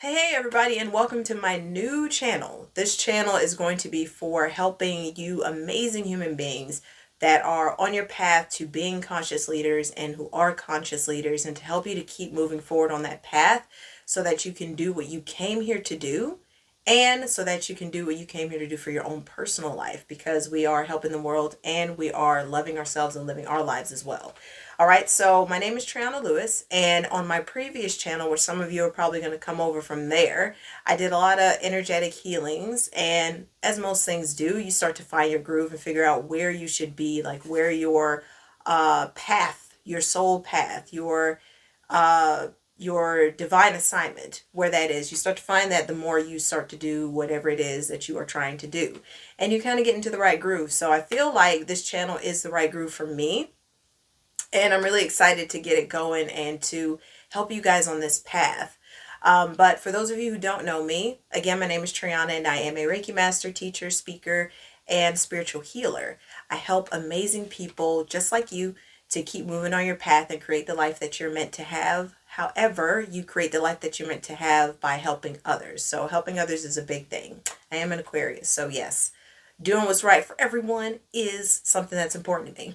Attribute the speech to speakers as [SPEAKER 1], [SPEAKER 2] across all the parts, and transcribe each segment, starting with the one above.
[SPEAKER 1] Hey everybody, and welcome to my new channel. This channel is going to be for helping you amazing human beings that are on your path to being conscious leaders and who are conscious leaders, and to help you to keep moving forward on that path so that you can do what you came here to do, and so that you can do what you came here to do for your own personal life, because we are helping the world and we are loving ourselves and living our lives as well. All right, so my name is Triana Lewis, and on my previous channel, where some of you are probably going to come over from there, I did a lot of energetic healings. And as most things do, you start to find your groove and figure out where you should be, like where your path, your soul path, your divine assignment, where that is. You start to find that the more you start to do whatever it is that you are trying to do, and you kind of get into the right groove. So I feel like this channel is the right groove for me, and I'm really excited to get it going and to help you guys on this path. But for those of you who don't know me, again, my name is Triana, and I am a Reiki master, teacher, speaker, and spiritual healer. I help amazing people just like you to keep moving on your path and create the life that you're meant to have. However, you create the life that you're meant to have by helping others. So helping others is a big thing. I am an Aquarius, so yes, doing what's right for everyone is something that's important to me.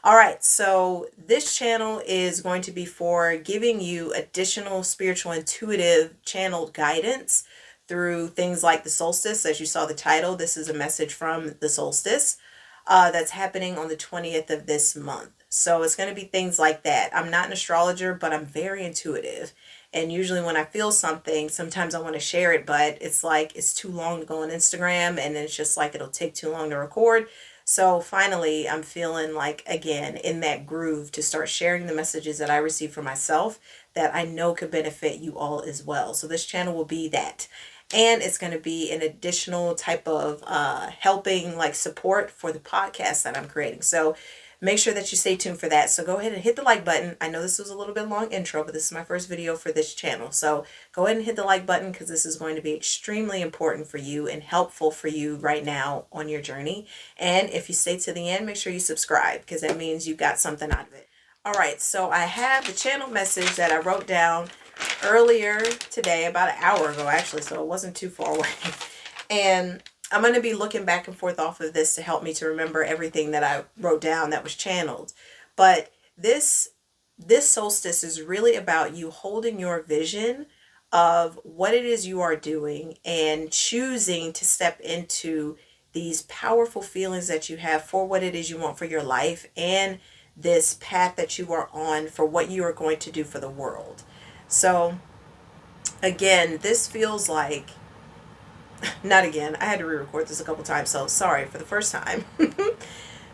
[SPEAKER 1] All right, so this channel is going to be for giving you additional spiritual, intuitive, channeled guidance through things like the solstice. As you saw the title, this is a message from the solstice that's happening on the 20th of this month. So it's going to be things like that. I'm not an astrologer, but I'm very intuitive. And usually when I feel something, sometimes I want to share it, but it's like it's too long to go on Instagram, and it's just like it'll take too long to record. So finally, I'm feeling like, again, in that groove to start sharing the messages that I receive for myself that I know could benefit you all as well. So this channel will be that. And it's going to be an additional type of helping, like support for the podcast that I'm creating. So make sure that you stay tuned for that. So go ahead and hit the like button. I know this was a little bit long intro, but this is my first video for this channel. So go ahead and hit the like button, because this is going to be extremely important for you and helpful for you right now on your journey. And if you stay to the end, make sure you subscribe, because that means you got something out of it. All right, so I have the channel message that I wrote down earlier today, about an hour ago actually, so it wasn't too far away. And I'm going to be looking back and forth off of this to help me to remember everything that I wrote down that was channeled. But this solstice is really about you holding your vision of what it is you are doing and choosing to step into these powerful feelings that you have for what it is you want for your life, and this path that you are on for what you are going to do for the world. So again, this feels like, not again, I had to re-record this a couple times, so sorry for the first time.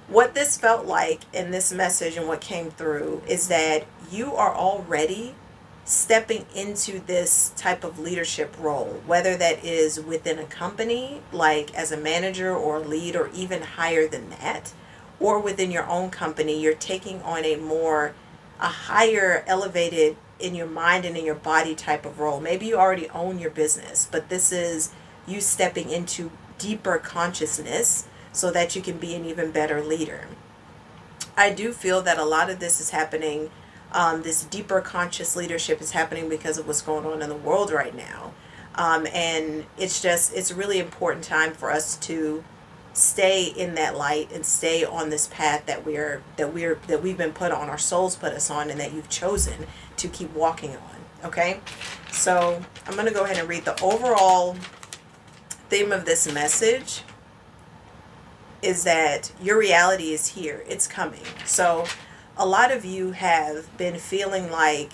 [SPEAKER 1] What this felt like in this message and what came through is that you are already stepping into this type of leadership role, whether that is within a company, like as a manager or lead, or even higher than that, or within your own company. You're taking on a higher elevated in your mind and in your body type of role. Maybe you already own your business, but this is you stepping into deeper consciousness so that you can be an even better leader. I do feel that a lot of this is happening, this deeper conscious leadership is happening because of what's going on in the world right now. And it's a really important time for us to stay in that light and stay on this path that we've been put on, our souls put us on, and that you've chosen to keep walking on. Okay, so I'm going to go ahead and read the overall theme of this message. Is that your reality is here, it's coming. So a lot of you have been feeling like,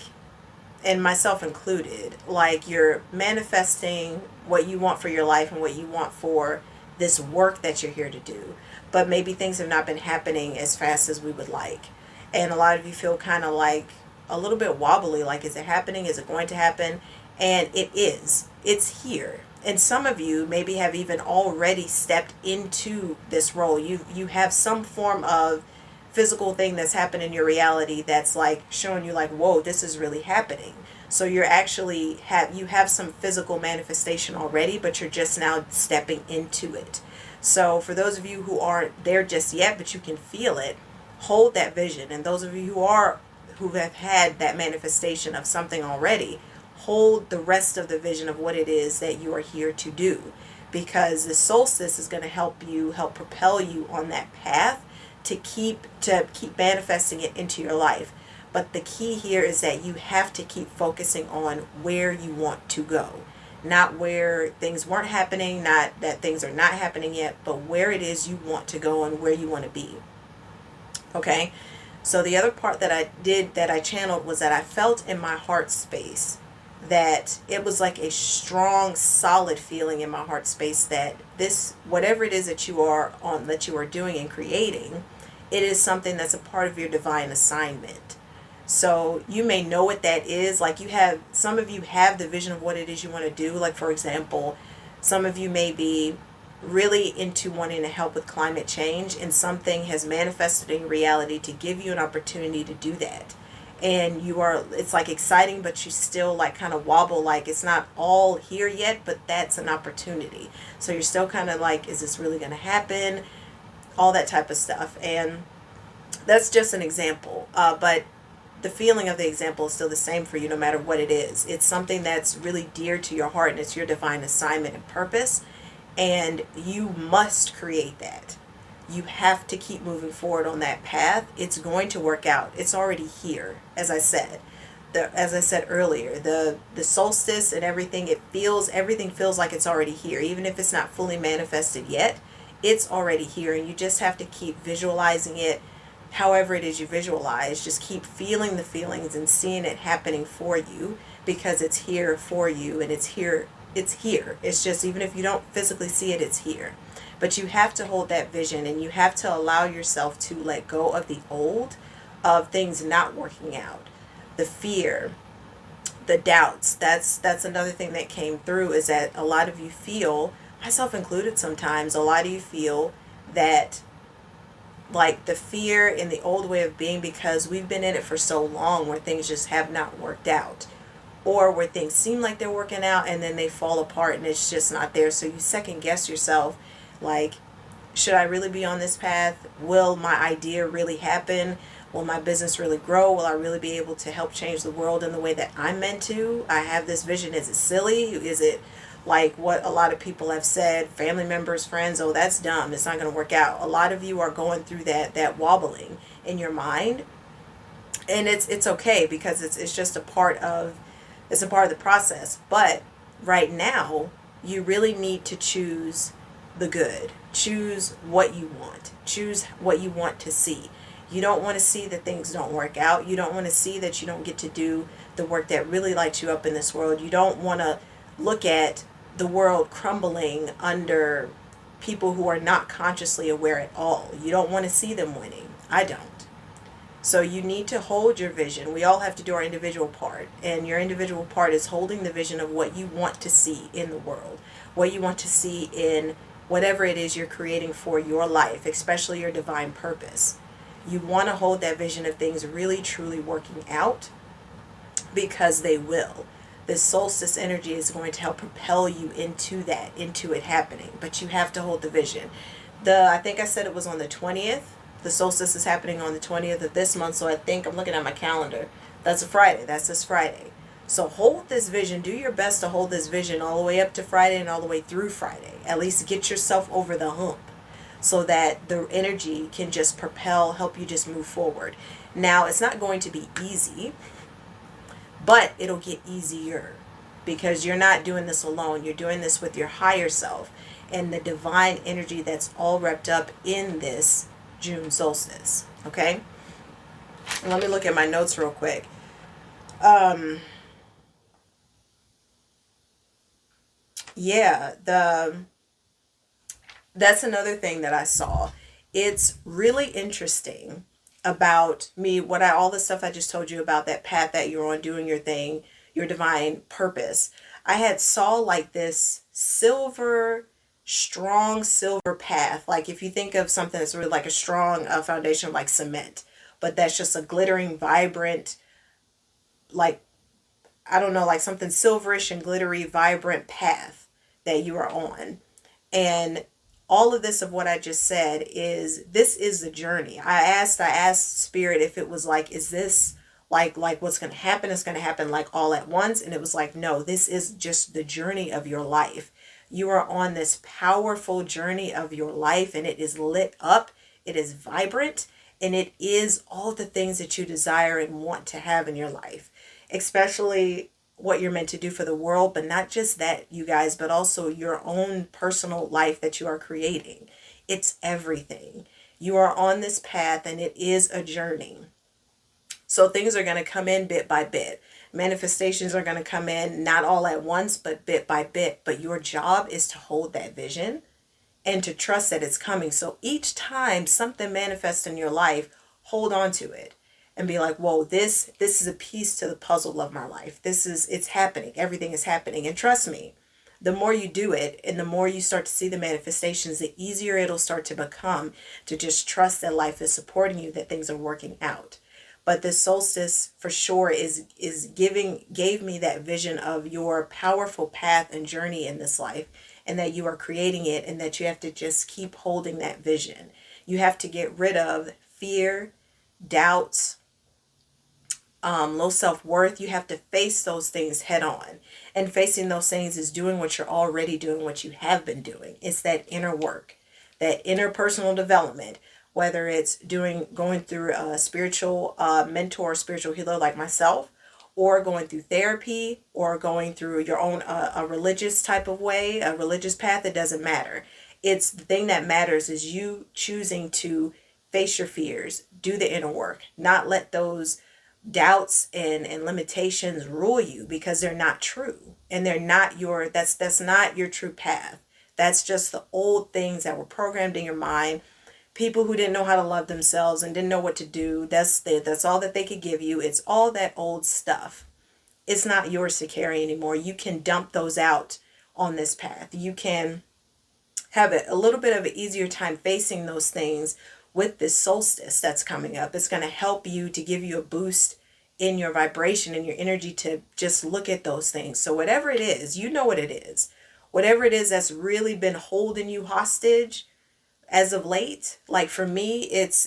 [SPEAKER 1] and myself included, like you're manifesting what you want for your life and what you want for this work that you're here to do, but maybe things have not been happening as fast as we would like. And a lot of you feel kind of like a little bit wobbly, like, is it happening, is it going to happen? And it is, it's here. And some of you maybe have even already stepped into this role. You have some form of physical thing that's happened in your reality that's like showing you like, whoa, this is really happening. So you're actually you have some physical manifestation already, but you're just now stepping into it. So for those of you who aren't there just yet, but you can feel it, hold that vision. And those of you who have had that manifestation of something already, hold the rest of the vision of what it is that you are here to do, because the solstice is going to help propel you on that path to keep manifesting it into your life. But the key here is that you have to keep focusing on where you want to go, not where things weren't happening, not that things are not happening yet, but where it is you want to go and where you want to be. Okay? So the other part that I channeled was that I felt in my heart space that it was like a strong, solid feeling in my heart space that this, whatever it is that you are doing and creating, it is something that's a part of your divine assignment. So you may know what that is. Like some of you have the vision of what it is you want to do. Like, for example, some of you may be really into wanting to help with climate change, and something has manifested in reality to give you an opportunity to do that. And it's like exciting, but you still like kind of wobble, like it's not all here yet, but that's an opportunity. So you're still kind of like, is this really going to happen? All that type of stuff. And that's just an example. But the feeling of the example is still the same for you no matter what it is. It's something that's really dear to your heart, and it's your divine assignment and purpose. And you must create that. You have to keep moving forward on that path. It's going to work out. It's already here, as I said. As I said earlier, the solstice and everything, everything feels like it's already here. Even if it's not fully manifested yet, it's already here. And you just have to keep visualizing it. However it is you visualize, just keep feeling the feelings and seeing it happening for you, because it's here for you, and it's here. It's just, even if you don't physically see it, it's here. But you have to hold that vision, and you have to allow yourself to let go of the old, of things not working out, the fear, the doubts. That's another thing that came through, is that a lot of you feel, myself included sometimes, a lot of you feel that like the fear in the old way of being, because we've been in it for so long, where things just have not worked out, or where things seem like they're working out and then they fall apart and it's just not there. So you second guess yourself, like, should I really be on this path? Will my idea really happen? Will my business really grow? Will I really be able to help change the world in the way that I'm meant to? I have this vision. Is it silly? Is it like what a lot of people have said, family members, friends, oh, that's dumb, it's not going to work out? A lot of you are going through that wobbling in your mind, and it's okay, because it's just a part of the process. But right now, you really need to choose the good. Choose what you want. Choose what you want to see. You don't want to see that things don't work out. You don't want to see that you don't get to do the work that really lights you up in this world. You don't want to look at the world crumbling under people who are not consciously aware at all. You don't want to see them winning. I don't. So you need to hold your vision. We all have to do our individual part. And your individual part is holding the vision of what you want to see in the world, what you want to see in whatever it is you're creating for your life, especially your divine purpose. You want to hold that vision of things really, truly working out, because they will. This solstice energy is going to help propel you into that, into it happening. But you have to hold the vision. I think I said it was on the 20th. The solstice is happening on the 20th of this month. So I think, I'm looking at my calendar, that's a Friday. That's this Friday. So hold this vision. Do your best to hold this vision all the way up to Friday and all the way through Friday. At least get yourself over the hump, so that the energy can just help you just move forward. Now, it's not going to be easy, but it'll get easier, because you're not doing this alone. You're doing this with your higher self and the divine energy that's all wrapped up in this June solstice. Okay? Let me look at my notes real quick. That's another thing that I saw. It's really interesting about me, all the stuff I just told you about, that path that you're on, doing your thing, your divine purpose. I had saw like this strong silver path. Like if you think of something that's really like a strong foundation, like cement, but that's just a glittering, vibrant, like, I don't know, like something silverish and glittery, vibrant path that you are on. And all of this of what I just said this is the journey. I asked Spirit if it was like, is this like what's going to happen is going to happen like all at once. And it was like, no, this is just the journey of your life. You are on this powerful journey of your life, and it is lit up, it is vibrant, and it is all the things that you desire and want to have in your life, especially what you're meant to do for the world. But not just that, you guys, but also your own personal life that you are creating. It's everything. You are on this path, and it is a journey. So things are going to come in bit by bit. Manifestations are going to come in not all at once, but bit by bit. But your job is to hold that vision and to trust that it's coming. So each time something manifests in your life, hold on to it and be like, whoa, this is a piece to the puzzle of my life. It's happening. Everything is happening. And trust me, the more you do it and the more you start to see the manifestations, the easier it'll start to become to just trust that life is supporting you, that things are working out. But this solstice for sure gave me that vision of your powerful path and journey in this life, and that you are creating it, and that you have to just keep holding that vision. You have to get rid of fear, doubts, low self-worth. You have to face those things head on. And facing those things is doing what you're already doing, what you have been doing. It's that inner work, that interpersonal development, whether it's going through a spiritual mentor, spiritual healer like myself, or going through therapy, or going through your own a religious type of way, a religious path. It doesn't matter. It's the thing that matters is you choosing to face your fears, do the inner work, not let those doubts and limitations rule you, because they're not true, and they're not that's not your true path. That's just the old things that were programmed in your mind. People who didn't know how to love themselves and didn't know what to do. That's all that they could give you. It's all that old stuff. It's not yours to carry anymore. You can dump those out on this path. You can have a little bit of an easier time facing those things with this solstice that's coming up. It's going to help you, to give you a boost in your vibration and your energy to just look at those things. So whatever it is, you know what it is. Whatever it is that's really been holding you hostage as of late, like for me, it's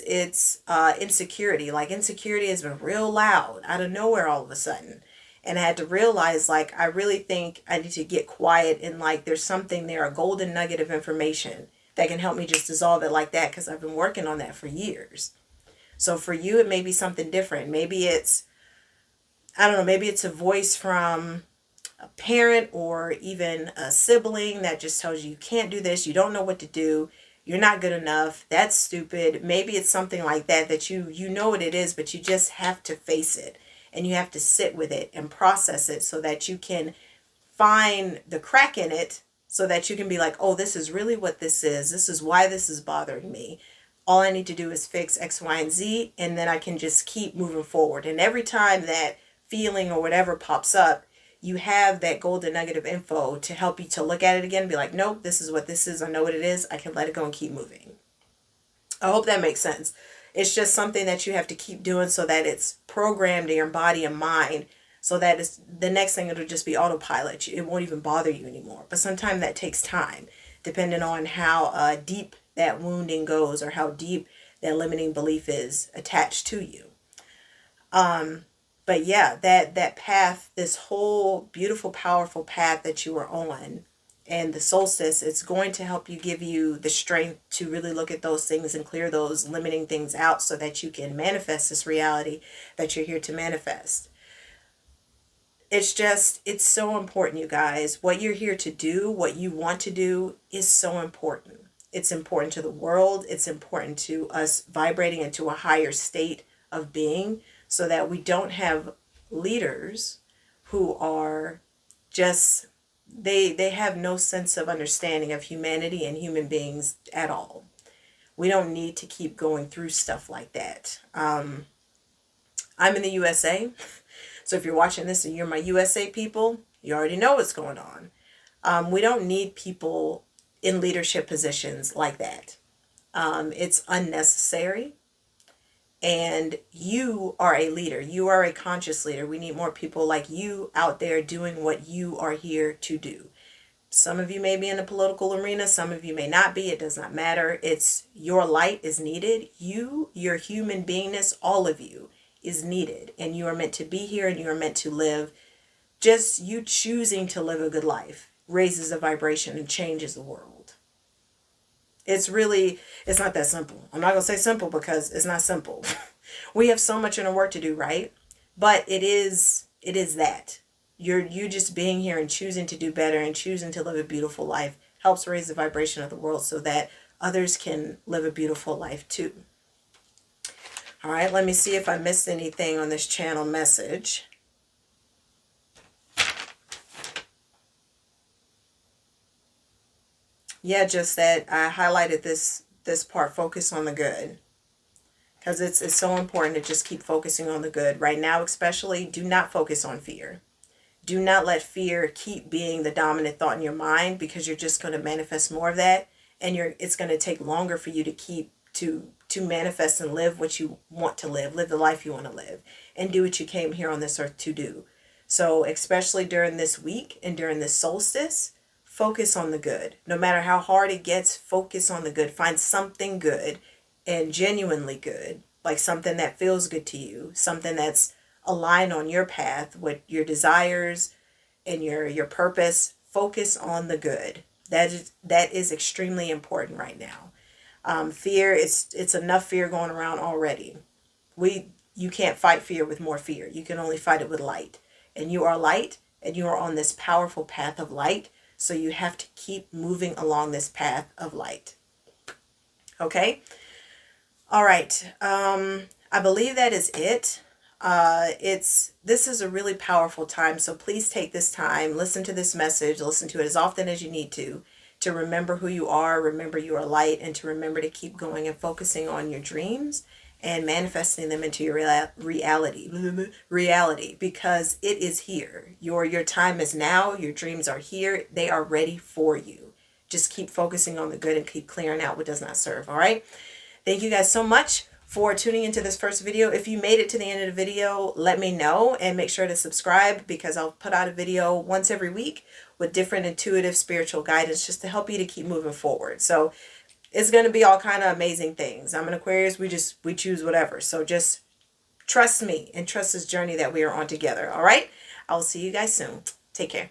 [SPEAKER 1] insecurity. Like insecurity has been real loud out of nowhere all of a sudden. And I had to realize, like, I really think I need to get quiet, and like there's something there, a golden nugget of information that can help me just dissolve it like that, because I've been working on that for years. So for you, it may be something different. Maybe it's, I don't know, maybe it's a voice from a parent or even a sibling that just tells you can't do this, you don't know what to do, you're not good enough, that's stupid. Maybe it's something like that you know what it is, but you just have to face it, and you have to sit with it and process it so that you can find the crack in it, so that you can be like, oh, this is really what this is. This is why this is bothering me. All I need to do is fix X, Y, and Z, and then I can just keep moving forward. And every time that feeling or whatever pops up, you have that golden nugget of info to help you to look at it again and be like, nope, this is what this is. I know what it is. I can let it go and keep moving. I hope that makes sense. It's just something that you have to keep doing so that it's programmed in your body and mind, so that it's the next thing, it'll just be autopilot. It won't even bother you anymore. But sometimes that takes time, depending on how deep that wounding goes, or how deep that limiting belief is attached to you. But yeah, that path, this whole beautiful, powerful path that you are on, and the solstice, it's going to help you, give you the strength to really look at those things and clear those limiting things out, so that you can manifest this reality that you're here to manifest. It's so important, you guys. What you're here to do, what you want to do, is so important. It's important to the world. It's important to us vibrating into a higher state of being, so that we don't have leaders who are just, they have no sense of understanding of humanity and human beings at all. We don't need to keep going through stuff like that. I'm in the USA. So if you're watching this and you're my USA people, you already know what's going on. We don't need people in leadership positions like that. It's unnecessary. And you are a leader. You are a conscious leader. We need more people like you out there doing what you are here to do. Some of you may be in the political arena. Some of you may not be. It does not matter. It's your light is needed. You, your human beingness, all of you is needed, and you are meant to be here, and you are meant to live. Just you choosing to live a good life raises the vibration and changes the world. It's not that simple. I'm not going to say simple because it's not simple. We have so much inner work to do, right? But it is that. You just being here and choosing to do better and choosing to live a beautiful life helps raise the vibration of the world so that others can live a beautiful life too. All right, let me see if I missed anything on this channel message. Yeah, just that I highlighted this part, focus on the good. Because it's so important to just keep focusing on the good. Right now especially, do not focus on fear. Do not let fear keep being the dominant thought in your mind, because you're just going to manifest more of that, and it's going to take longer for you to keep to manifest and live what you want to live the life you want to live, and do what you came here on this earth to do. So especially during this week and during this solstice, focus on the good. No matter how hard it gets, focus on the good. Find something good and genuinely good, like something that feels good to you, something that's aligned on your path with your desires and your purpose. Focus on the good. That is extremely important right now. Fear, it's enough fear going around already. You can't fight fear with more fear. You can only fight it with light. And you are light, and you are on this powerful path of light. So you have to keep moving along this path of light. Okay? All right. I believe that is it. This is a really powerful time. So please take this time, listen to this message, listen to it as often as you need to remember who you are, remember you are light, and to remember to keep going and focusing on your dreams and manifesting them into your reality, because it is here. Your time is now. Your dreams are here. They are ready for you. Just keep focusing on the good and keep clearing out what does not serve. All right. Thank you guys so much for tuning into this first video. If you made it to the end of the video, let me know, and make sure to subscribe, because I'll put out a video once every week with different intuitive spiritual guidance just to help you to keep moving forward. So it's going to be all kind of amazing things. I'm an Aquarius. We choose whatever. So just trust me and trust this journey that we are on together. All right. I will see you guys soon. Take care.